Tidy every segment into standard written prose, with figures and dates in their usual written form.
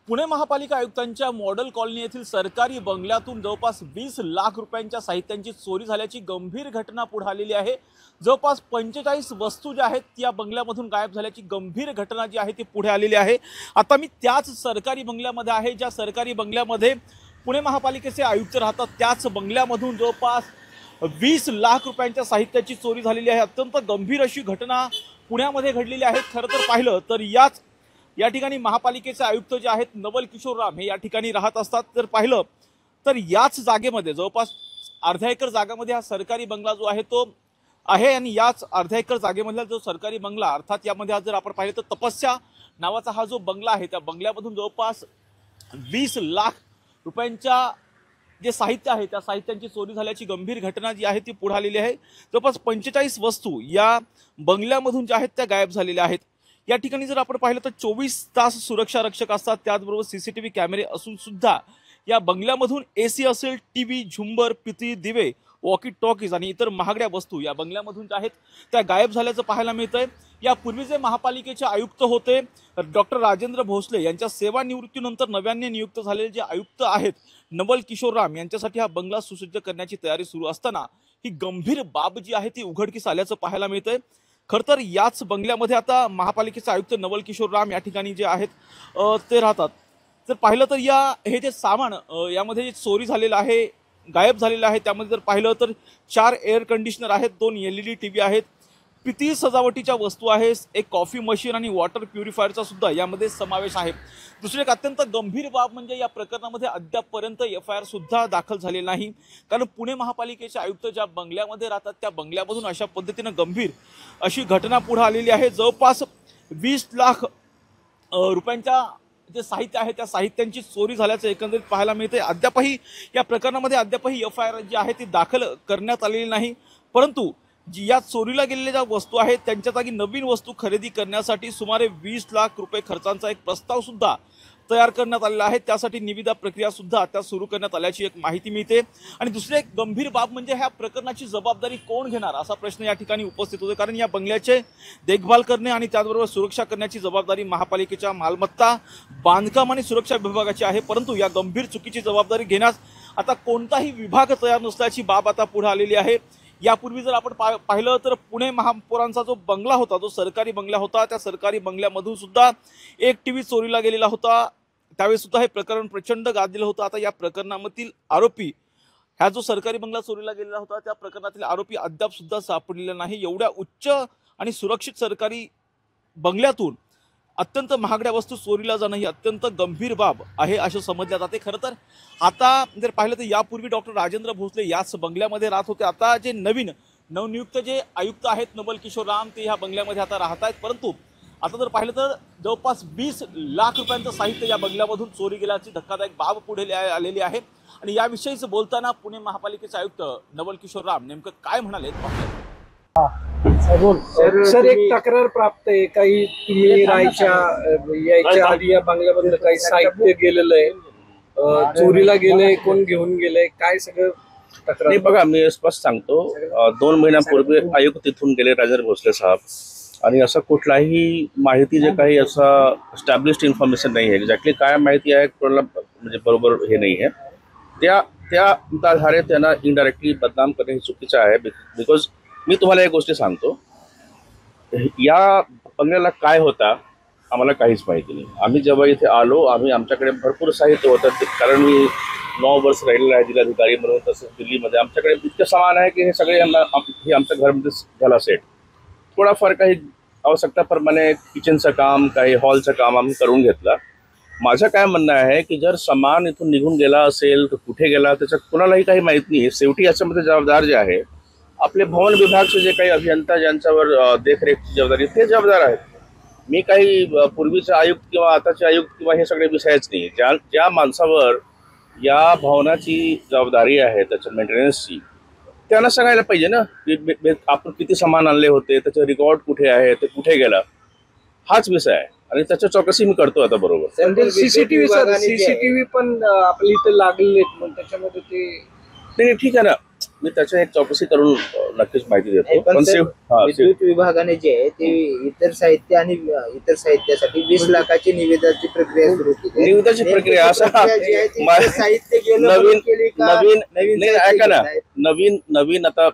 पुणे महापालिका आयुक्तांच्या model colony येथील सरकारी बंगल्यातून जवळपास 20 लाख रुपयांच्या साहित्यांची चोरी झाल्याची गंभीर घटना पुढे आलेली आहे। जवळपास 45 वस्तू ज्या आहेत या बंगल्यामधून गायब झाल्याची गंभीर घटना जी आहे ती पुढे आलेली आहे। आता मी त्याच सरकारी बंगल्यामध्ये आहे, ज्या सरकारी बंगल्यामध्ये पुणे महापालिकेचे आयुक्त राहतात। त्याच बंगल्यामधून जवळपास 20 लाख रुपयांच्या साहित्याची चोरी झालेली आहे। अत्यंत गंभीर अशी घटना पुण्यामध्ये घडलेली आहे। खरं तर पाहिलं तर या ठिकाणी महापालिकेचे आयुक्त जे आहेत नवल किशोर राम हे या ठिकाणी राहत असतात। तर पाहिलं तर याच जागेमध्ये जवळपास अर्ध्या एकर जागेमध्ये हा सरकारी बंगला जो आहे तो आहे आणि याच अर्ध्या एकर जागेमधला जो सरकारी बंगला अर्थात यामध्ये जर आपण पाहिलं तर तपस्या नावाचा हा जो बंगला आहे त्या बंगल्यामधून जवळपास 20 लाख रुपयांच्या जे साहित्य आहे त्या साहित्यांची चोरी झाल्याची गंभीर घटना जी आहे ती पुढे आलेली आहे। जवळपास 45 वस्तू या बंगल्यामधून ज्या आहेत त्या गायब झालेल्या आहेत। या ठिकाणी जर आपण पाहिलं तर 24 तास सुरक्षा रक्षक असतात, त्याचबरोबर सीसीटीव्ही कॅमेरे असून सुद्धा या बंगल्यामधून एसी असेल, टीव्ही, झुंबर, पितळी, दिवे, वॉकी टॉकीज आणि इतर महागड्या वस्तू या बंगल्यामधून ज्या आहेत त्या गायब झाल्याचं पाहायला मिळतंय। यापूर्वी जे महापालिकेचे आयुक्त होते डॉक्टर राजेंद्र भोसले यांच्या सेवानिवृत्तीनंतर नव्याने नियुक्त झालेले जे आयुक्त आहेत नवल किशोर राम यांच्यासाठी हा बंगला सुसज्ज करण्याची तयारी सुरू असताना ही गंभीर बाब जी आहे ती उघडकीस आल्याचं पाहायला मिळतंय। खरं तर याच बंगल्यामध्ये आता महापालिकेचे आयुक्त नवल किशोर राम या ठिकाणी जे आहेत ते राहतात। जर पाहिलं तर हे जे सामान यामध्ये जे चोरी झालेलं आहे गायब झालेलं आहे त्यामध्ये जर पाहिलं तर 4 एअर कंडिशनर आहेत, 2 LED टीव्ही आहेत, पितळी सजावटीच्या वस्तू आहेत, एक कॉफी मशीन आणि वॉटर प्युरिफायरचा सुद्धा यामध्ये समावेश आहे। दुसरी एक अत्यंत गंभीर बाब म्हणजे या प्रकरणामध्ये अद्यापपर्यंत FIR सुद्धा दाखल झालेली नाही, कारण पुणे महापालिकेचे आयुक्त ज्या बंगल्यामध्ये राहतात त्या बंगल्यामधून अशा पद्धतीने गंभीर अशी घटना पुढे आलेली आहे। जवळपास 20 लाख रुपयांच्या जे साहित्य आहे त्या साहित्यांची चोरी झाल्याचं एकंदरीत पाहायला मिळते। अद्यापही या प्रकरणामध्ये FIR जी आहे ती दाखल करण्यात आलेली नाही, परंतु या चोरीला गेलेल्या ज्या वस्तू आहेत त्यांच्या जागी नवीन वस्तू खरेदी करण्यासाठी सुमारे 20 लाख रुपये खर्चांचा एक प्रस्ताव सुद्धा तयार करण्यात आलेला आहे। त्यासाठी निविदा प्रक्रिया सुद्धा आता सुरू करण्यात आल्याची एक माहिती मिळते। आणि दुसरी एक गंभीर बाब म्हणजे ह्या प्रकरणाची जबाबदारी कोण घेणार असा प्रश्न या ठिकाणी उपस्थित होतो, कारण या बंगल्याचे देखभाल करणे आणि त्याचबरोबर सुरक्षा करण्याची जबाबदारी महापालिकेच्या मालमत्ता, बांधकाम आणि सुरक्षा विभागाची आहे, परंतु या गंभीर चुकीची जबाबदारी घेण्यास आता कोणताही विभाग तयार नसल्याची बाब आता पुढे आलेली आहे। यापूर्वी जर आपण पाहिलं तर पुणे महापौरांचा जो बंगला होता, जो सरकारी बंगला होता, त्या सरकारी बंगल्यामधून सुद्धा एक टीव्ही चोरीला गेलेला होता। त्यावेळी सुद्धा हे प्रकरण प्रचंड गाजलेलं होतं। आता या प्रकरणामधील आरोपी हा जो सरकारी बंगला चोरीला गेलेला होता त्या प्रकरणातील आरोपी अद्याप सुद्धा सापडलेला नाही। एवढ्या उच्च आणि सुरक्षित सरकारी बंगल्यातून अत्यंत महागड्या वस्तू चोरीला जाणं ही अत्यंत गंभीर बाब आहे असं समजल्या जाते। खरं तर आता जर पाहिलं तर यापूर्वी डॉक्टर राजेंद्र भोसले याच बंगल्यामध्ये राहत होते। आता जे नवनियुक्त जे आयुक्त आहेत नवल किशोर राम ते ह्या बंगल्यामध्ये आता राहत आहेत, परंतु आता जर पाहिलं तर जवळपास 20 लाख रुपयांचं साहित्य या बंगल्यामधून चोरी गेल्याची धक्कादायक बाब पुढे आलेली आहे। आणि याविषयीच बोलताना पुणे महापालिकेचे आयुक्त नवल किशोर राम नेमकं काय म्हणाले सर एक तक्रार प्राप्त आहे, काही तुम्ही यायच्या आधी या बंगल्याबद्दल काही साहित्य गेलेलं आहे, चोरीला गेलंय, कोण घेऊन गेलंय, काय सगळं तक्रार? नाही बघा, मी स्पष्ट सांगतो, 2 महिन्यांपूर्वी आयुक्त तिथून गेले राजेंद्र भोसले साहेब, आणि असं कुठलाही माहिती जे काही असं एस्टॅब्लिश्ड इन्फॉर्मेशन नाही आहे, एक्झॅक्टली काय माहिती आहे कोणाला म्हणजे बरोबर हे नाही आहे, त्या आधारे त्यांना इनडायरेक्टली बदनाम करणे हे चुकीचं आहे। बिकॉज मी तुम्हाला एक गोष्टी सांगतो, या बंगल्याला काय होता आम्हाला काहीच माहिती नाही। आम्ही जेव्हा इथे आलो आमच्याकडे भरपूर साहित्य होतं, कारण मी 9 वर्ष राहिलेलं आहे जिल्हाधिकारी म्हणून, तसंच दिल्लीमध्ये आमच्याकडे इतकं सामान आहे की हे सगळे हे आमच्या घरामध्ये झाला सेट। थोडाफार काही आवश्यकताप्रमाणे किचनचं काम, काही हॉलचं काम आम्ही करून घेतलं। माझं काय म्हणणं आहे की जर सामान इथून निघून गेला असेल तर कुठे गेला त्याचं कुणालाही काही माहीत नाही। शेवटी याच्यामध्ये जबाबदार जे आहे आपले भवन विभागचे जे काही अभियंता ज्यांच्यावर देखरेखची जबाबदारी ते जबाबदार आहेत। मी काही पूर्वीचे आयुक्त किंवा आताचे आयुक्त किंवा हे सगळे विषयच नाही। ज्या माणसावर या भवनाची जबाबदारी आहे त्याच्या मेंटेनन्सची त्यांना सांगायला पाहिजे ना की आपण किती सामान आणले होते, त्याचं रेकॉर्ड कुठे आहे, ते कुठे गेला, हाच विषय आहे आणि त्याची चौकशी मी करतो आता बरोबर। सीसीटीव्ही पण आपल्या इथे लागले, मग त्याच्यामध्ये ते नाही ठीक आहे ना, मी त्याच्या एक चौकशी करून नक्कीच माहिती देतो. पण पण सर, विद्युत विभागाने जे आहे ते इतर साहित्य आणि इतर साहित्यासाठी 20 लाखाची निविदाची प्रक्रिया सुरू केली आहे. निविदाची प्रक्रिया असा जी आहे ती मा- साहित्य गेलं नवीन म्हणून केली का? नवीन नवीन नाही साहित्य ऐका ना, घेत आहेत. नवीन आता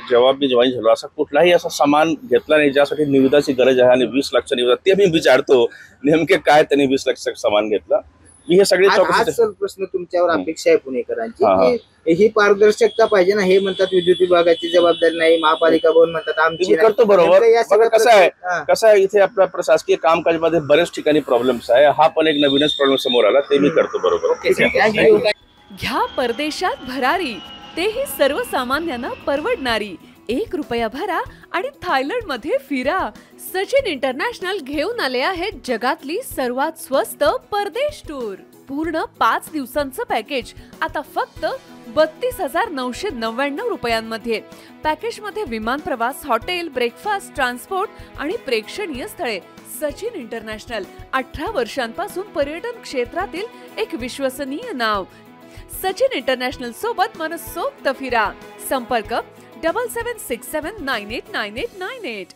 जेव्हा मी जॉईन झालो असा कुठलाही असा सामान घेतला नाही ज्यासाठी निविदाची गरज आहे आणि 20 लाखच्या निविदा ते मी विचारतो नेमके काय त्यांनी 20 लाखचं सामान घेतला. मी हे सगळे आज चौकशी सर प्रश्न तुमच्यावर अपेक्षा आहे पुणेकरांची हा, हा. की ही पारदर्शकता पाहिजे ना. हे म्हणतात विद्युत विभागाची जबाबदारी नाही, महापालिका भवन म्हणतात आमची मी नाही. करतो बरोबर. नेमकं या बघा सगळ्या कसं आहे हा. कसं आहे इथे आपल्या प्रशासकीय कामकाजामध्ये बरेच ठिकाणी प्रॉब्लेम्स आहे. हा पण एक नवीनच प्रॉब्लेम समोर आला ते मी करतो बरोबर. Okay sir, thank you. घ्या परदेशात भरारी, तेही सर्वसामान्यांना परवडणारी. 1 रुपया भरा आणि थायलंडमध्ये फिरा. सचिन इंटरनॅशनल घेऊन आले आहेत जगातली सर्वात स्वस्त परदेश टूर. पूर्ण 5 दिवसांचं पॅकेज आता फक्त 32,999 रुपयांमध्ये. पॅकेजमध्ये विमान प्रवास, हॉटेल, ब्रेकफास्ट, ट्रान्सपोर्ट आणि प्रेक्षणीय स्थळे. सचिन इंटरनॅशनल 18 वर्षांपासून पर्यटन क्षेत्रातील एक विश्वसनीय नाव. सचिन इंटरनॅशनल सोबत मनसोक्त फिरा. संपर्क 7767989898.